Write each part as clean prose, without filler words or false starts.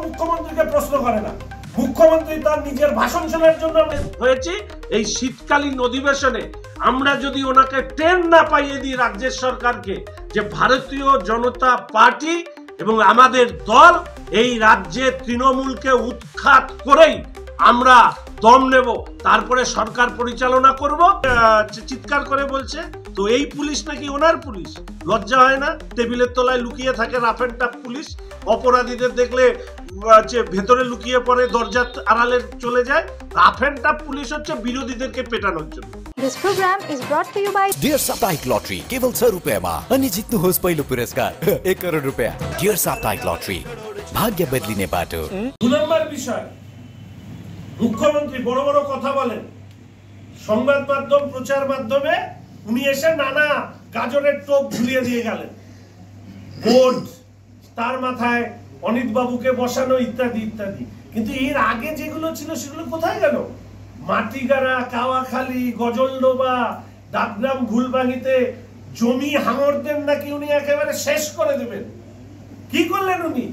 মুখ্যমন্ত্রীকে প্রশ্ন করে না। মুখ্যমন্ত্রী তার নিজের ভাষণ শোনার জন্য হয়েছে। এই শীতকালীন অধিবেশনে আমরা যদি ওনাকে ট্রেন না পাইয়ে দিই রাজ্যের সরকারকে যে ভারতীয় জনতা পার্টি এবং আমাদের দল এই রাজ্যে তৃণমূলকে উৎখাত করেই আমরা দম নেব, তারপরে সরকার পরিচালনা করব, চিৎকার করে বলছে। তো এই পুলিশ নাকি ওনার পুলিশ? লজ্জা হয় না? টেবিলের তলায় লুকিয়ে থাকে রাফ এন্ড টাফ পুলিশ, অপরাধীদের দেখলে ভেতরে লুকিয়ে পড়ে, দরজার আড়ালে চলে যায়। রাফ এন্ড টাফ পুলিশ হচ্ছে বিরোধীদেরকে পেটানোর জন্য। This program is brought to you by Dear Saপ্তাহিक लॉटरी केवल 100 रुपयामा अनि जित्नुहोस् पहिलो पुरस्कार 1 करोड रुपैयाँ। Dear साप्ताहिक लॉटरी भाग्य बदलिने बाटो। 2 নম্বর বিষয়, মুখ্যমন্ত্রী বড় বড় কথা বলেন, সংবাদ মাধ্যম প্রচার মাধ্যমে উনি এসে নানা গাজরের টোপ ঝুলিয়ে দিয়ে গেলেন, বোর্ড তার মাথায় অনিত বাবুকে বসানো ইত্যাদি ইত্যাদি। কিন্তু এর আগে যেগুলো ছিল সেগুলো কোথায় গেল? মাটিগাড়া, কাওয়াখালী, গজলডোবা, ডাবগ্রাম, ভুলবাঙিতে জমি হাঙরদের নাকি উনি একেবারে শেষ করে দেবেন। কি করলেন উনি?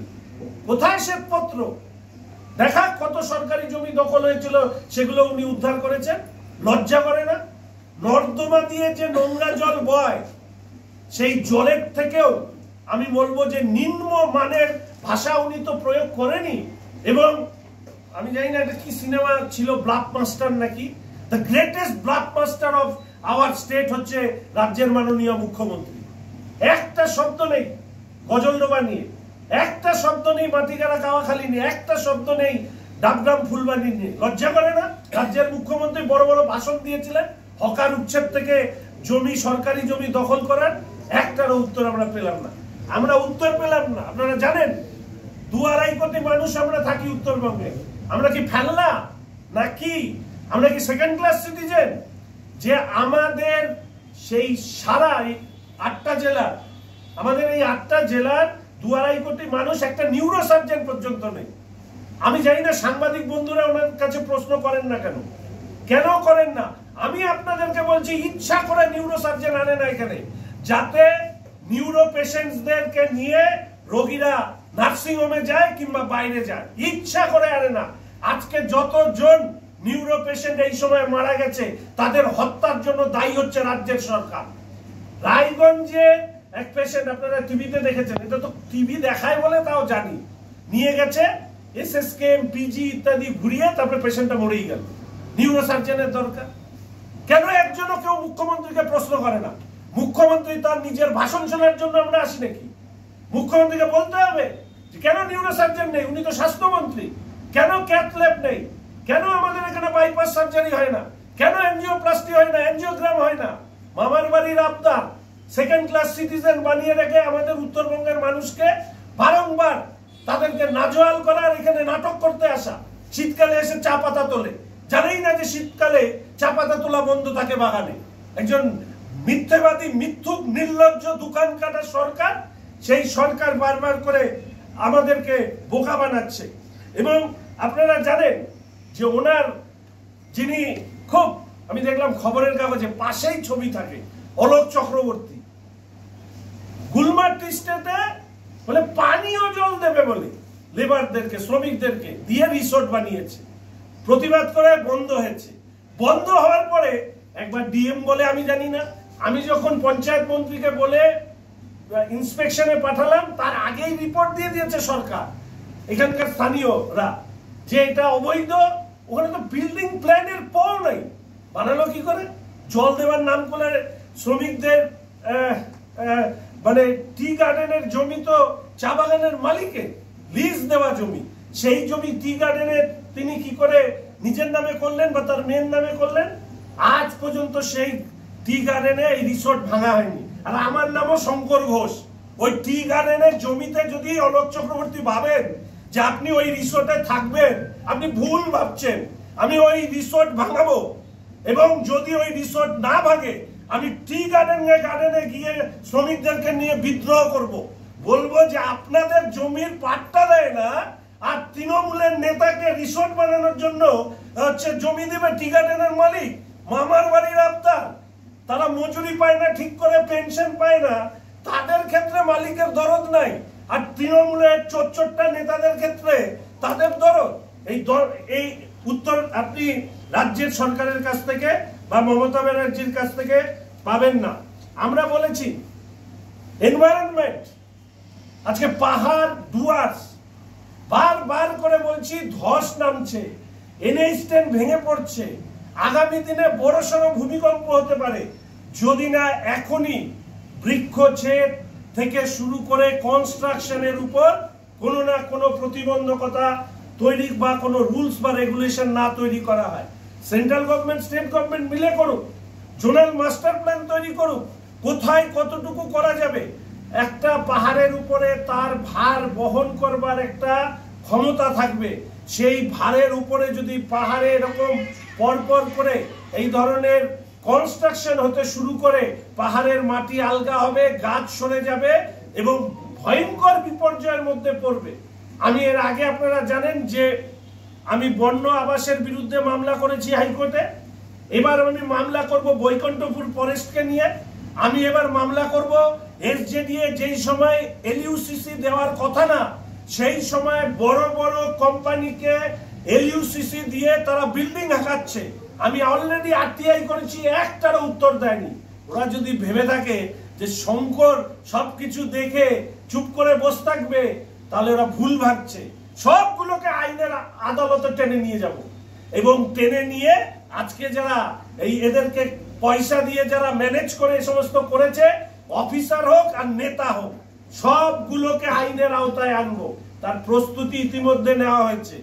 কোথায় শ্বেতপত্র? দেখা কত সরকারি জমি দখল হয়েছিল, সেগুলো উনি উদ্ধার করেছেন। লজ্জা করে না? নর্দমা দিয়ে যে নোংরা জল বয়, সেই জলের থেকেও আমি বলবো যে নিম্ন মানের ভাষা উনি তো প্রয়োগ করেনি। এবং আমি জানি না এটা কি সিনেমা ছিল, ব্লাক মাস্টার নাকি, the greatest black master of our state হচ্ছে রাজ্যের মাননীয় মুখ্যমন্ত্রী। একটা শব্দ নেই গজলডোবা নিয়ে, একটা শব্দ নেই মাটিগাড়া কাওয়াখালী নিয়ে, একটা শব্দ নেই ডাবগ্রাম ফুলবাড়ি নিয়ে। লজ্জা করে না? রাজ্যের মুখ্যমন্ত্রী বড় বড় ভাষণ দিয়েছিলেন, হকার উচ্ছেদ থেকে জমি, সরকারি জমি দখল করার, একটারও উত্তর আমরা পেলাম না। আমরা উত্তর পেলাম না। আপনারা জানেন 2-2.5 কোটি মানুষ আমরা থাকি উত্তরবঙ্গে। আমরা কি ফেলনা নাকি? আমরা কি সেকেন্ড ক্লাস সিটিজেন? যে আমাদের সেই সারা 8টা জেলার, আমাদের এই 8টা জেলার 2-2.5 কোটি মানুষ, একটা নিউরো সার্জন পর্যন্ত নেই। আমি জানি না সাংবাদিক বন্ধুরা ওনার কাছে প্রশ্ন করেন না কেন, কেন করেন না? আমি আপনাদেরকে বলছি, ইচ্ছা করে নিউরো সার্জন আনে না এখানে, যাতে নিউরো পেশেন্টসদেরকে নিয়ে রোগীরা নার্সিং হোমে যায় কিংবা বাইরে যায়। ইচ্ছা করে আনে না। আজকে যতজন নিউরো পেশেন্ট এই সময় মারা গেছে, তাদের হত্যার জন্য দায়ী হচ্ছে রাজ্যের সরকার। রায়গঞ্জে এক পেশেন্ট, আপনারা টিভিতে দেখেছেন, এটা তো টিভি দেখায় বলে তাও জানি, নিয়ে গেছে এসএসকেএম, পিজি ইত্যাদি ঘুরিয়ে, তারপরে পেশেন্টটা মরেই গেল। নিউরো সার্জনের দরকার কেন? একজনও কেউ মুখ্যমন্ত্রীকে প্রশ্ন করে না। মুখ্যমন্ত্রী তার নিজের ভাষণ শোনার জন্য আমরা আসি নাকি? মুখ্যমন্ত্রীকে বলতে হবে যে কেন নিউরো সার্জন নেই? উনি তো স্বাস্থ্যমন্ত্রী। কেন ক্যাথ ল্যাব নেই? কেন আমাদের এখানে বাইপাস সার্জারি হয় না? কেন এনজিওপ্লাস্টি হয় না, এনজিওগ্রাম হয় না? মামার বাড়ির আবদার সেকেন্ড ক্লাস সিটিজেন বানিয়ে রেখে আমাদের উত্তরবঙ্গের মানুষকে বারংবার তাদেরকে নাজোয়াল করার, এখানে নাটক করতে আসা। শীতকালে এসে চা পাতা তোলে, জানেই না যে শীতকালে চা পাতা তোলা বন্ধ থাকে বাগানে। একজন মিথ্যেবাদী, মিথ্যুক, নির্লজ্জ দোকান কাটা সরকার, সেই সরকার বারবার করে আমাদেরকে বোকা বানাচ্ছে। এবং আপনারা জানেন যে ওনার যিনি খুব, আমি দেখলাম খবরের কাগজে পাশেই ছবি থাকে, অলোক চক্রবর্তী, গুলমার টিস্টেতে বলে পানীয় জল দেবে বলে লেবারদেরকে, শ্রমিকদেরকে দিয়ে রিসোর্ট বানিয়েছে। প্রতিবাদ করে বন্ধ হয়েছে। বন্ধ হওয়ার পরে একবার ডিএম বলে, আমি জানি না, আমি যখন পঞ্চায়েত মন্ত্রীকে বলে ইন্সপেকশনে পাঠালাম, তার আগেই রিপোর্ট দিয়ে দিয়েছে সরকার, এখানকার স্থানীয়রা, যে এটা অবৈধ। ওখানে তো বিল্ডিং প্ল্যানের পাও নাই, বানালো কি করে? জল দেওয়ার নাম করে শ্রমিকদের, মানে টি গার্ডেনের জমি তো চা বাগানের মালিকের লিজ দেওয়া জমি, সেই জমি টি গার্ডেনের তিনি কি করে নিজের নামে করলেন বা তার মেয়ের নামে করলেন? আজ পর্যন্ত সেই টি গার্ডেনে এই রিসোর্ট ভাঙা হয়নি। আর আমার নামও শঙ্কর ঘোষ। ওই টি গার্ডেনের জমিতে যদি অলোক চক্রবর্তী ভাবেন যে আপনি ওই রিসোর্টে থাকবেন, আপনি ভুল ভাবছেন। আমি ওই রিসোর্ট ভাঙাবো, এবং যদি ওই রিসোর্ট না ভাঙে, আমি টি গার্ডেনে গিয়ে শ্রমিকদেরকে নিয়ে বিদ্রোহ করব। বলবো যে আপনাদের জমির পাট্টা দেয় না, আর তৃণমূলের নেতাকে রিসোর্ট বানানোর জন্য হচ্ছে জমি দেবে টি গার্ডেনের মালিক। মামার বাড়ির আবদার, তারা মজুরি পায় না ঠিক করে, পেনশন পায় না, তাদের ক্ষেত্রে মালিকের দরদ নাই। আর তৃণমূলের চোরচোরটা নেতাদের ক্ষেত্রে তাদের দরদ এই উত্তর আপনি রাজ্যের সরকারের কাছ থেকে বা মমতা ব্যানার্জির কাছ থেকে পাবেন না। আমরা বলেছি এনভায়রনমেন্ট, আজকে পাহাড় ডুয়ার্স, বারবার করে বলছি ধস নামছে, NH10 ভেঙে পড়ছে, আগামী দিনে বড়সড় ভূমিকম্প হতে পারে যদি না এখনই বৃক্ষচ্ছেদ থেকে শুরু করে কনস্ট্রাকশনের উপর কোনো না কোনো প্রতিবন্ধকতা তৈরি বা কোনো রুলস বা রেগুলেশন না তৈরি করা হয়। সেন্ট্রাল গভর্নমেন্ট স্টেট গভর্নমেন্ট মিলে করুক, জোনাল মাস্টার প্ল্যান তৈরি করুক, কোথায় কতটুকু করা যাবে। একটা পাহাড়ের উপরে তার ভার বহন করবার একটা ক্ষমতা থাকবে, সেই ভারের উপরে যদি পাহাড়ে এরকম পরপর করে এই ধরনের কনস্ট্রাকশন হতে শুরু করে পাহাড়ের মাটি আলগা হবে, গাছ সরে যাবে এবং ভয়ঙ্কর বিপর্যয়ের মধ্যে পড়বে। আমি এর আগে আপনারা জানেন যে আমি বন্য আবাসের বিরুদ্ধে মামলা করেছি হাইকোর্টে, এবার আমি মামলা করব বৈকুণ্ঠপুর ফরেস্টকে নিয়ে, আমি এবার মামলা করব SJDA যেই সময় LUCC দেওয়ার কথা না সেই সময় বড় বড় কোম্পানিকে LUCC দিয়ে তারা বিল্ডিং হাঁকাচ্ছে। আমি অলরেডি RTI করেছি, একটারও উত্তর দেয়নি। ওরা যদি ভেবে থাকে যে শঙ্কর সবকিছু দেখে চুপ করে বসে থাকবে তাহলে ওরা ভুল ভাবছে। সবগুলোকে আইনের আদালতে টেনে নিয়ে যাব এবং টেনে নিয়ে আজকে যারা এদেরকে পয়সা দিয়ে যারা ম্যানেজ করে এই সমস্ত করেছে, অফিসার হোক আর নেতা হোক, সবগুলোকে আইনের আওতায় আনবো। তার প্রস্তুতি ইতিমধ্যে নেওয়া হয়েছে।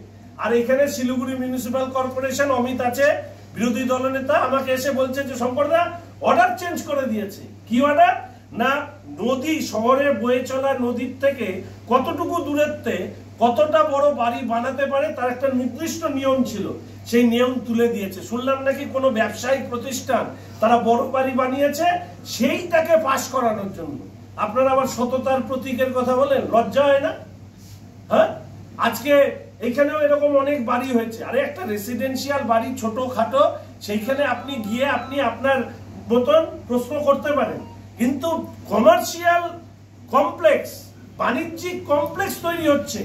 আর এখানে শিলিগুড়ি মিউনিসিপাল কর্পোরেশন অমিত আছে, বিরোধী দলনেতা, আমাকে এসে বলছে যে শঙ্করদা অর্ডার চেঞ্জ করে দিয়েছে। কি অর্ডার? না নদী, শহরে বয়ে চলা নদীর থেকে কতটুকু দূরত্বে কতটা বড় বাড়ি বানাতে পারে তার একটা নির্দিষ্ট নিয়ম ছিল, সেই নিয়ম তুলে দিয়েছে। শুনলাম নাকি কোনো ব্যবসায়িক প্রতিষ্ঠান তারা বড় বাড়ি বানিয়েছে সেইটাকে পাস করানোর জন্য। আপনারা আবার সততার প্রতীকের কথা বলেন, লজ্জা হয় না? হ্যাঁ, আজকে এখানেও এরকম অনেক বাড়ি হয়েছে। আরে একটা রেসিডেন্সিয়াল বাড়ি ছোট খাটো, সেইখানে আপনি গিয়ে আপনি আপনার মতন প্রশ্ন করতে পারেন, কিন্তু কমার্শিয়াল কমপ্লেক্স, বাণিজ্যিক কমপ্লেক্স তৈরি হচ্ছে,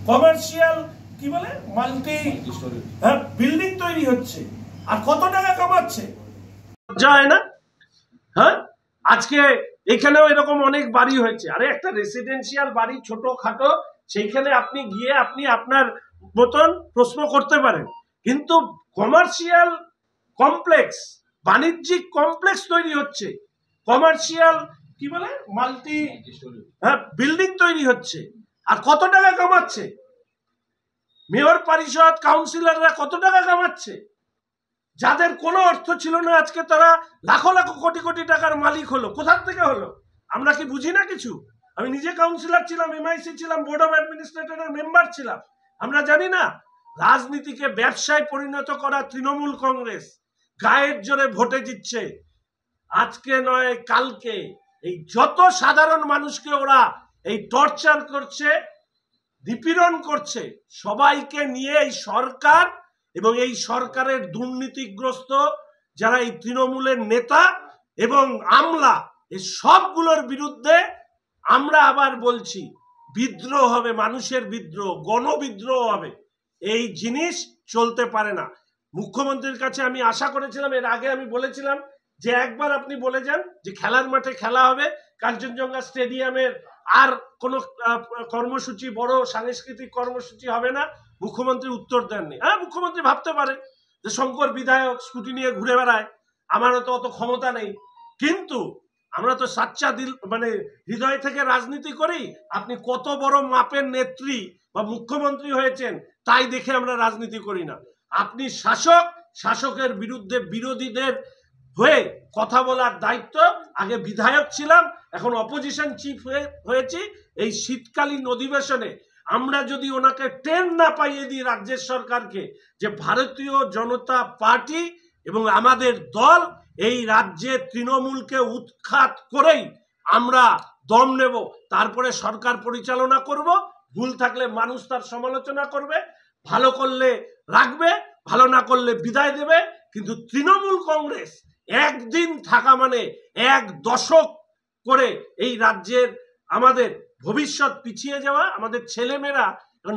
কমার্শিয়াল কি বলে মাল্টি বিল্ডিং তৈরি হচ্ছে, আর কত টাকা কামাচ্ছে, যায় না? হ্যাঁ, আজকে এখানেও এরকম অনেক বাড়ি হয়েছে। আরে একটা রেসিডেন্সিয়াল বাড়ি ছোট খাটো, সেইখানে আপনি গিয়ে আপনি আপনার মতন প্রশ্ন করতে পারেন, কিন্তু কমার্শিয়াল কমপ্লেক্স, বাণিজ্যিক কমপ্লেক্স তৈরি হচ্ছে, কমার্শিয়াল কি বলে মাল্টি বিল্ডিং তৈরি হচ্ছে, আর কত টাকা কামাচ্ছে? মেয়র পরিষদ কাউন্সিলররা কত টাকা কামাচ্ছে? যাদের কোনো অর্থ ছিল না আজকে তারা লাখো লাখো কোটি কোটি টাকার মালিক হলো। কোথা থেকে হলো? আমরা কি বুঝি না কিছু? আমি নিজে কাউন্সিলর ছিলাম, MIC ছিলাম, বোর্ড অফ অ্যাডমিনিস্ট্রেটরের মেম্বার ছিলাম। আমরা জানি না? রাজনীতিকে ব্যবসায় পরিণত করা তৃণমূল কংগ্রেস গায়ের জোরে ভোটে জিতছে। আজকে নয় কালকে এই যত সাধারণ মানুষকে ওরা এই টর্চার করছে, নিপীড়ন করছে, সবাইকে নিয়ে এই সরকার এবং এই সরকারের দুর্নীতিগ্রস্ত যারা এই তৃণমূলের নেতা এবং আমলা, এই সবগুলোর বিরুদ্ধে আমরা আবার বলছি বিদ্রোহ হবে, মানুষের বিদ্রোহ, গণবিদ্রোহ হবে। এই জিনিস চলতে পারে না। মুখ্যমন্ত্রীর কাছে আমি আশা করেছিলাম, এর আগে আমি বলেছিলাম যে একবার আপনি বলে যান যে খেলার মাঠে খেলা হবে, কাঞ্চনজঙ্ঘা স্টেডিয়ামের আর কোনো কর্মসূচি, বড় সাংস্কৃতিক কর্মসূচি হবে না। মুখ্যমন্ত্রী উত্তর দেননি। হ্যাঁ, মুখ্যমন্ত্রী ভাবতে পারে যে শঙ্কর বিধায়ক স্কুটি নিয়ে ঘুরে বেড়ায়, আমারও তো অত ক্ষমতা নেই, কিন্তু আমরা তো সাচ্চা দিল মানে হৃদয় থেকে রাজনীতি করি। আপনি কত বড় মাপের নেত্রী বা মুখ্যমন্ত্রী হয়েছেন তাই দেখে আমরা রাজনীতি করি না। আপনি শাসক, শাসকের বিরুদ্ধে বিরোধীদের হয়ে কথা বলার দায়িত্ব। আগে বিধায়ক ছিলাম, এখন অপোজিশন চিফ হয়েছি। এই শীতকালীন অধিবেশনে আমরা যদি ওনাকে ট্রেন না পাইয়ে দিই রাজ্যের সরকারকে যে ভারতীয় জনতা পার্টি এবং আমাদের দল এই রাজ্যে তৃণমূলকে উৎখাত করেই আমরা দম নেব, তারপরে সরকার পরিচালনা করব। ভুল থাকলে মানুষ তার সমালোচনা করবে, ভালো করলে রাখবে, ভালো না করলে বিদায় দেবে। কিন্তু তৃণমূল কংগ্রেস একদিন থাকা মানে এক দশক করে এই রাজ্যের আমাদের ভবিষ্যৎ পিছিয়ে যাওয়া, আমাদের ছেলেমেয়েরা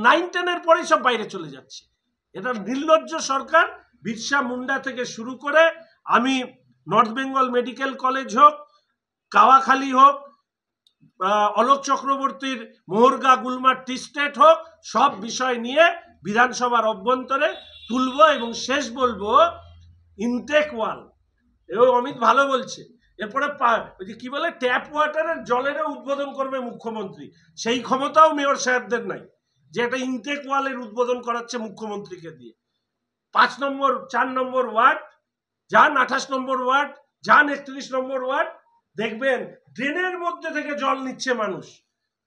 9-10 পরেই সব বাইরে চলে যাচ্ছে। এটা নির্লজ্জ সরকার। বিরসা মুন্ডা থেকে শুরু করে আমি নর্থ বেঙ্গল মেডিকেল কলেজ হোক, কাওয়াখালী হোক, অলোক চক্রবর্তীর মোহরগা গুলমার টি স্টেট হোক, সব বিষয় নিয়ে বিধানসভার অভ্যন্তরে তুলব এবং শেষ বলবো ইনটেক ওয়াল। এবং অমিত ভালো বলছে, এরপরে কি বলে ট্যাপ ওয়াটারের জলেরও উদ্বোধন করবে মুখ্যমন্ত্রী। সেই ক্ষমতাও মেয়র সাহেবদের নাই যে একটা ইনটেক ওয়ালের উদ্বোধন করাচ্ছে মুখ্যমন্ত্রীকে দিয়ে। 5 নম্বর 4 নম্বর ওয়ার্ড যান, 28 নম্বর ওয়ার্ড যান, 31 নম্বর ওয়ার্ড, দেখবেন ড্রেনের মধ্যে থেকে জল নিচ্ছে মানুষ।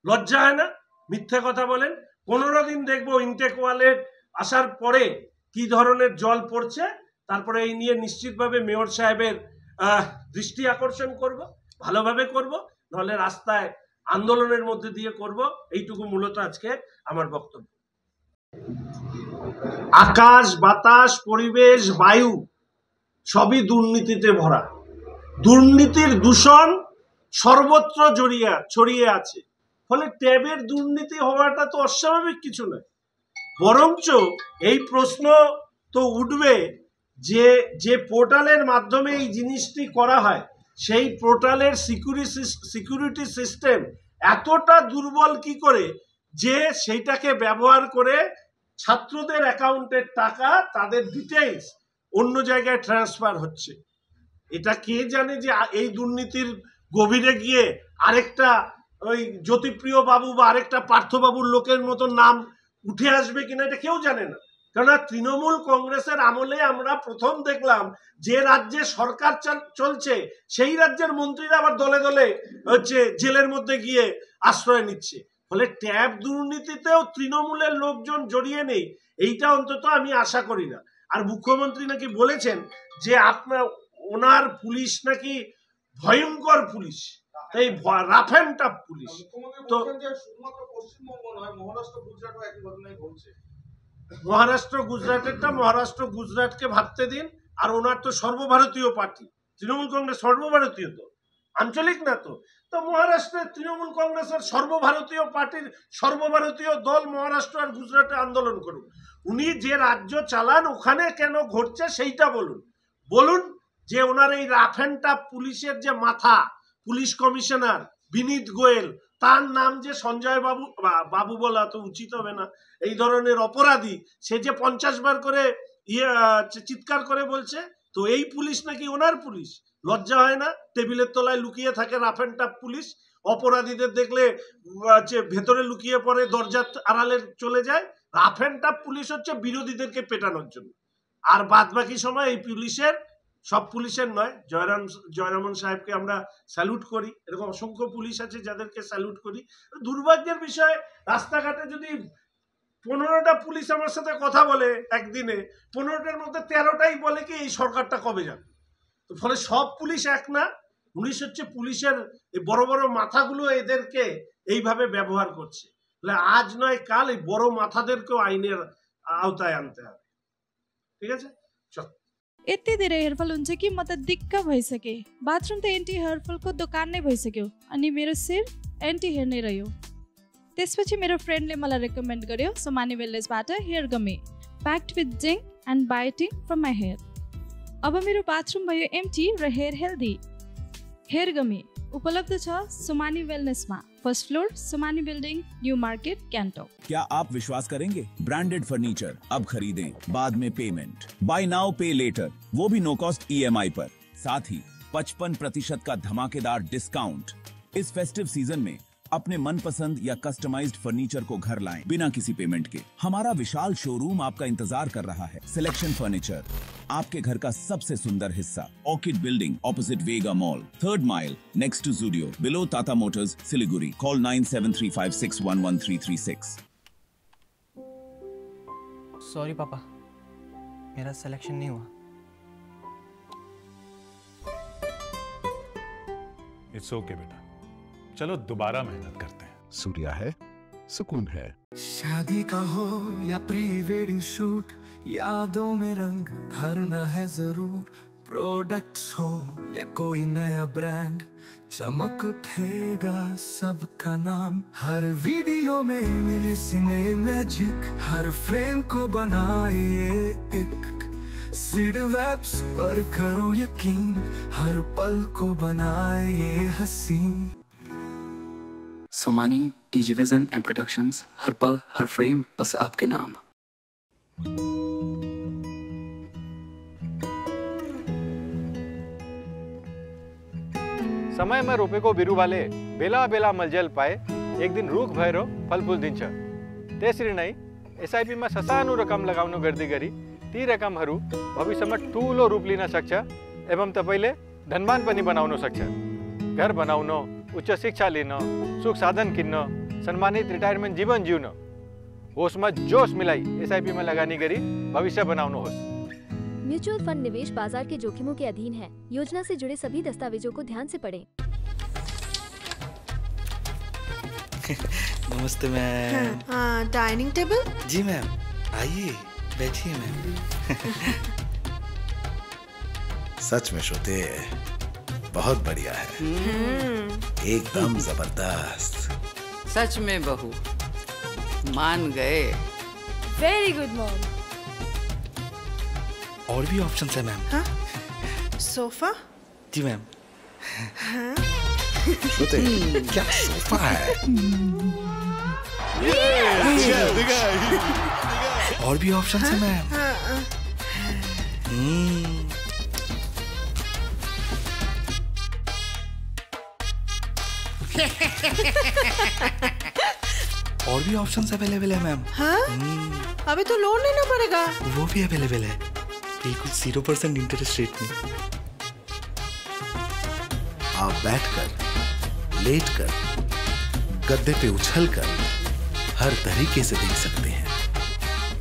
লজ্জা হয় না? মিথ্যে কথা বলেন। 15 দিন দেখবো ইনটেক ওয়ালের আসার পরে কি ধরনের জল পড়ছে, তারপরে এই নিয়ে নিশ্চিতভাবে মেয়র সাহেবের দৃষ্টি আকর্ষণ করব, ভালোভাবে করব, নাহলে রাস্তায় আন্দোলনের মধ্যে দিয়ে করব। এইটুকু মূলত আজকে আমার বক্তব্য। আকাশ, বাতাস, পরিবেশ, বায়ু সবই দুর্নীতিতে ভরা। দুর্নীতির দূষণ সর্বত্র ছড়িয়ে আছে। ফলে ট্যাবের দুর্নীতি হওয়াটা তো অস্বাভাবিক কিছু নয়। বরঞ্চ এই প্রশ্ন তো উঠবে যে পোর্টালের মাধ্যমে এই জিনিসটি করা হয়, সেই পোর্টালের সিকিউরিটি সিস্টেম এতটা দুর্বল কি করে যে সেইটাকে ব্যবহার করে ছাত্রদের অ্যাকাউন্টের টাকা, তাদের ডিটেইলস অন্য জায়গায় ট্রান্সফার হচ্ছে। এটা কে জানে যে এই দুর্নীতির গভীরে গিয়ে আরেকটা ওই জ্যোতিপ্রিয় বাবু বা আরেকটা পার্থবাবুর লোকের মতন নাম উঠে আসবে কিনা, এটা কেউ জানে না। কেননা তৃণমূল কংগ্রেসের আমলে আমরা প্রথম দেখলাম যে রাজ্যে সরকার চলছে সেই রাজ্যের মন্ত্রীরা আবার দলে দলে জেলের মধ্যে গিয়ে আশ্রয় নিচ্ছে। ফলে ট্যাব দুর্নীতিতেও তৃণমূলের লোকজন জড়িয়ে নেই, এইটা অন্তত আমি আশা করি না। আর মুখ্যমন্ত্রী নাকি বলেছেন যে ওনার পুলিশ নাকি ভয়ঙ্কর পুলিশ, এই রাফ অ্যান্ড টাফ পুলিশ। তো মহারাষ্ট্র গুজরাটেরটা মহারাষ্ট্র গুজরাটকে ভাবতে দিন। আর ওনার তো সর্বভারতীয় পার্টি, তৃণমূল কংগ্রেস সর্বভারতীয়, তো আঞ্চলিক না। তো মহারাষ্ট্রের তৃণমূল কংগ্রেসের সর্বভারতীয় পার্টির সর্বভারতীয় দল মহারাষ্ট্র আর গুজরাটে আন্দোলন করুন। উনি যে রাজ্য চালান ওখানে কেন ঘটছে সেইটা বলুন যে ওনার এই রাফ অ্যান্ড টাফ পুলিশের যে মাথা, পুলিশ কমিশনার বিনীত গোয়েল, তার নাম যে সঞ্জয় বাবু বলা তো উচিত হবে না, এই ধরনের অপরাধী, সে যে 50 বার করে চিৎকার করে বলছে, তো এই পুলিশ নাকি ওনার পুলিশ। লজ্জা হয় না? টেবিলের তলায় লুকিয়ে থাকে রাফ অ্যান্ড টাফ পুলিশ, অপরাধীদের দেখলে ভেতরে লুকিয়ে পড়ে, দরজার আড়ালে চলে যায়। রাফ অ্যান্ড টাফ পুলিশ হচ্ছে বিরোধীদেরকে পেটানোর জন্য। আর বাদ বাকি সময় এই পুলিশের, সব পুলিশের নয়, জয়রামন সাহেবকে আমরা স্যালুট করি, এরকম অসংখ্য পুলিশ আছে যাদেরকে স্যালুট করি। দুর্ভাগ্যের বিষয়, রাস্তাঘাটে যদি 15টা পুলিশ আমার সাথে কথা বলে একদিনে, 15টার মধ্যে 13টাই বলে কি এই সরকারটা কবে যাবে। তো ফলে সব পুলিশ এক না। পুলিশ হচ্ছে পুলিশের এই বড় বড় মাথাগুলো এদেরকে এইভাবে ব্যবহার করছে। আজ নয় কাল এই বড় মাথাদেরকেও আইনের আওতায় आनते হবে। ঠিক আছে, চল। यति धेरै हेयरफल हुन्छ कि म त दिक्क भइसके। बाथरुम त एन्टी हेयरफलको दोकान नै भइसक्यो, अनि मेरो शिर एन्टी हेयर नै रह्यो। त्यसपछि मेरो फ्रेन्डले मलाई रेकमेन्ड गर्यो सोमानी वेलनेसबाट hair gummy, packed with zinc and biotin from my hair. अब मेरो बाथरुम भयो एम्टी र हेयर हेल्दी। हेयर गमी उपलब्ध छ सोमानी वेलनेसमा, first floor Somani building, New Market, कैंटो। क्या आप विश्वास करेंगे? ब्रांडेड फर्नीचर अब खरीदें, बाद में पेमेंट, बाय नाउ पे लेटर, वो भी नो कॉस्ट EMI पर। साथ ही 55% का धमाकेदार डिस्काउंट। इस फेस्टिव सीजन में अपने मनपसंद या कस्टमाइज्ड फर्नीचर को घर लाएं बिना किसी पेमेंट के। हमारा विशाल शोरूम आपका इंतजार कर रहा है। सिलेक्शन फर्नीचर, आपके घर का सबसे सुंदर हिस्सा, orchid building opposite Vega mall, 3rd mile next to Zudio, below Tata Motors, Siliguri. Call 9735611336। Sorry पापा, मेरा सिलेक्शन नहीं हुआ। इट्स ओके बेटा, चलो दोबारा मेहनत करते हैं। सूर्या है, सुकून है। शादी का हो या प्री वेडिंग शूट, यादों में रंग भरना है जरूर। प्रोडक्ट्स हो या कोई नया ब्रांड, चमक उठेगा सबका नाम। हर वीडियो में मिले सिने मैजिक, हर फ्रेम को बनाए एक। सीड वेब्स पर करो यकीन, हर पल को बनाए हसीन। सोमानी, डिजिविजन एंड प्रोडक्शंस, हर पल हर फ्रेम बस आपके नाम। समय में रोपे को बिरु वाले बेला बेला मलजल पाए, एक दिन रुख भएर फल फूल दिन्छ। त्यसरी नै एसआईपी में ससानो रकम लगाउनु गर्दै गरी ती रकमहरू भविष्यमा ठूलो रूप लिन सक्छ एवं तपाईले धनवान पनि बनाउन सक्छ। घर बनाउन, उच्च शिक्षा लिन, सुख साधन किन्न, सम्मानित रिटायरमेन्ट जीवन जिउन, होसमा जोश मिलाई एसआईपी में लगानी गरी भविष्य बनाउनुहोस्। म्यूचुअल फंड निवेश बाजार के जोखिमों के अधीन है। योजना से जुड़े सभी दस्तावेजों को ध्यान से पढ़ें। नमस्ते मैम। हाँ, डाइनिंग टेबल? जी मैम, आइए बैठिए मैम। सच में श्रुति बहुत बढ़िया है, एकदम जबरदस्त। सच में बहू मान गए। Very good mom. और भी ऑप्शंस है मैम। हाँ? सोफा? जी मैम। हाँ? श्रुति, क्या सोफा है? और भी ऑप्शंस है मैम। और भी ऑप्शंस अवेलेबल है मैम। हाँ? अभी तो लोन लेना पड़ेगा। वो भी अवेलेबल है, बिल्कुल 0% इंटरेस्ट रेट में। आप बैठकर, लेटकर, गद्दे पे उछलकर हर तरीके से देख सकते हैं।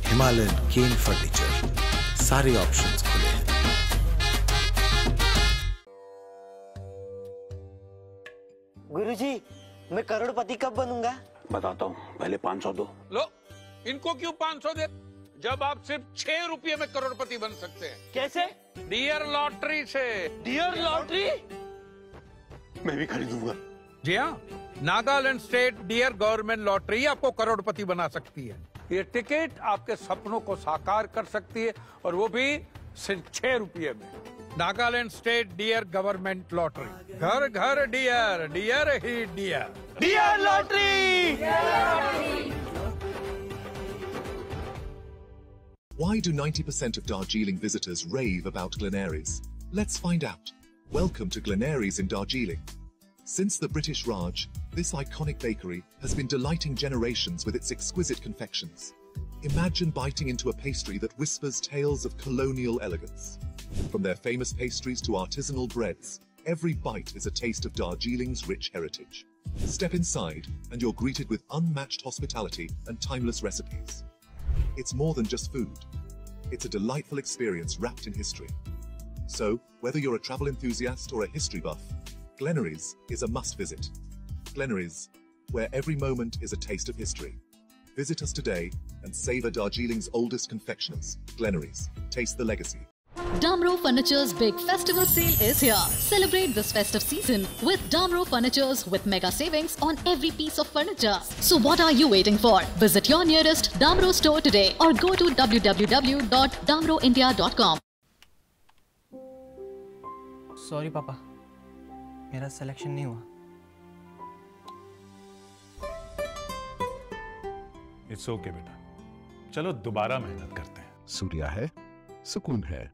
हिमालयन केन फर्नीचर, सारे ऑप्शंस खुले हैं। गुरुजी, मैं करोड़पति कब बनूंगा? बताता हूँ, पहले 500 दो। लो, इनको क्यों 500 दे, जब आप सिर्फ 6 रुपये में करोड़पति बन सकते हैं। कैसे? डियर लॉटरी से। Dear lottery? मैं भी खरीदूंगा। जी हाँ, Nagaland state dear government lottery आपको करोड़पति बना सकती है। ये टिकट आपके सपनों को साकार कर सकती है, और वो भी सिर्फ 6 रुपये में। Nagaland state dear government lottery, घर घर डियर, डियर ही dear. Dear lottery. Why do 90% of Darjeeling visitors rave about Glenaries? Let's find out. Welcome to Glenaries in Darjeeling. Since the British Raj, this iconic bakery has been delighting generations with its exquisite confections. Imagine biting into a pastry that whispers tales of colonial elegance. From their famous pastries to artisanal breads, every bite is a taste of Darjeeling's rich heritage. Step inside and you're greeted with unmatched hospitality and timeless recipes. It's more than just food. It's a delightful experience wrapped in history. So, whether you're a travel enthusiast or a history buff, Glenaries is a must visit. Glenaries, where every moment is a taste of history. Visit us today and savor Darjeeling's oldest confectioners. Glenaries, taste the legacy. Damro Furniture's big festival sale is here. Celebrate this festive season with Damro Furnitures with mega savings on every piece of furniture. So what are you waiting for? Visit your nearest Damro store today or go to www.damroindia.com. Sorry पापा, मेरा selection नहीं हुआ। It's okay बेटा, चलो दोबारा मेहनत करते हैं। सूर्या है, सुकून है।